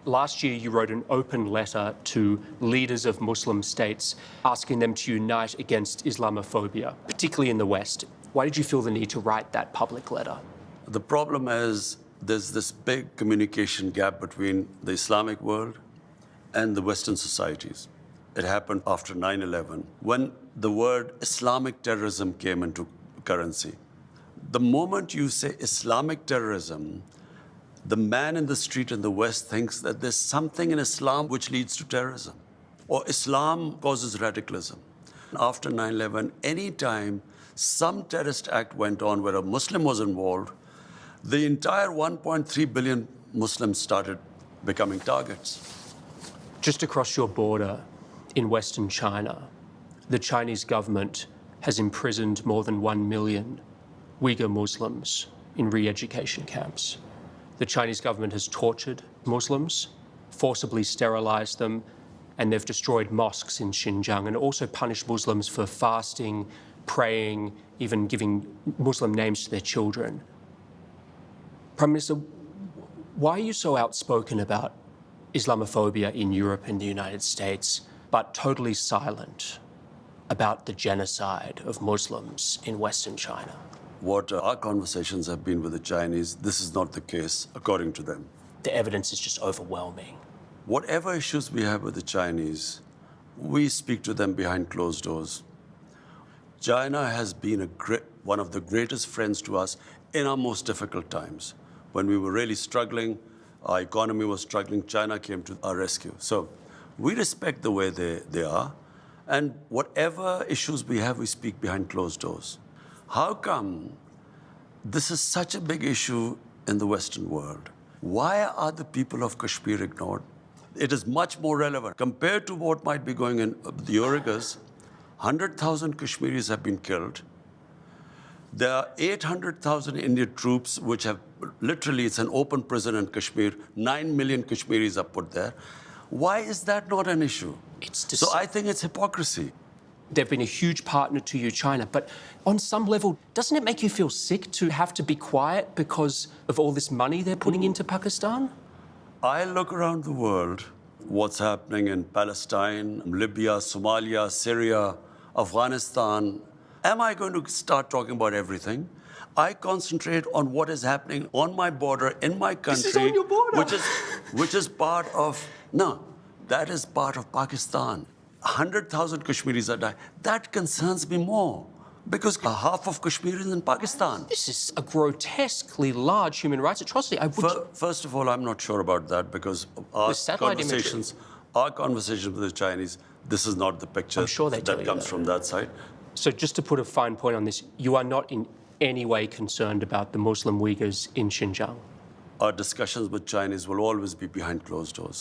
Last year, you wrote an open letter to leaders of Muslim states asking them to unite against Islamophobia, particularly in the West. Why did you feel the need to write that public letter? The problem is there's this big communication gap between the Islamic world and the Western societies. It happened after 9/11, when the word Islamic terrorism came into currency. The moment you say Islamic terrorism, the man in the street in the West thinks that there's something in Islam which leads to terrorism, or Islam causes radicalism. After 9/11, any time some terrorist act went on where a Muslim was involved, the entire 1.3 billion Muslims started becoming targets. Just across your border in Western China, the Chinese government has imprisoned more than 1 million Uyghur Muslims in re-education camps. The Chinese government has tortured Muslims, forcibly sterilized them, and they've destroyed mosques in Xinjiang and also punished Muslims for fasting, praying, even giving Muslim names to their children. Prime Minister, why are you so outspoken about Islamophobia in Europe and the United States, but totally silent about the genocide of Muslims in Western China? What our conversations have been with the Chinese, this is not the case, according to them. The evidence is just overwhelming. Whatever issues we have with the Chinese, we speak to them behind closed doors. China has been one of the greatest friends to us in our most difficult times. When we were really struggling, our economy was struggling, China came to our rescue. So we respect the way they are, and whatever issues we have, we speak behind closed doors. How come this is such a big issue in the Western world? Why are the people of Kashmir ignored? It is much more relevant. Compared to what might be going in the Uyghurs, 100,000 Kashmiris have been killed. There are 800,000 Indian troops which have, literally, it's an open prison in Kashmir. 9 million Kashmiris are put there. Why is that not an issue? So I think it's hypocrisy. They've been a huge partner to you, China, but on some level, doesn't it make you feel sick to have to be quiet because of all this money they're putting into Pakistan? I look around the world, what's happening in Palestine, Libya, Somalia, Syria, Afghanistan. Am I going to start talking about everything? I concentrate on what is happening on my border, in my country. This is on your border. Which is part of, no, that is part of Pakistan. 100,000 Kashmiris are dying. That concerns me more, because half of Kashmir is in Pakistan. This is a grotesquely large human rights atrocity. First of all, I'm not sure about that, because our conversations with the Chinese, this is not the picture that comes from that side. So just to put a fine point on this, you are not in any way concerned about the Muslim Uyghurs in Xinjiang? Our discussions with Chinese will always be behind closed doors.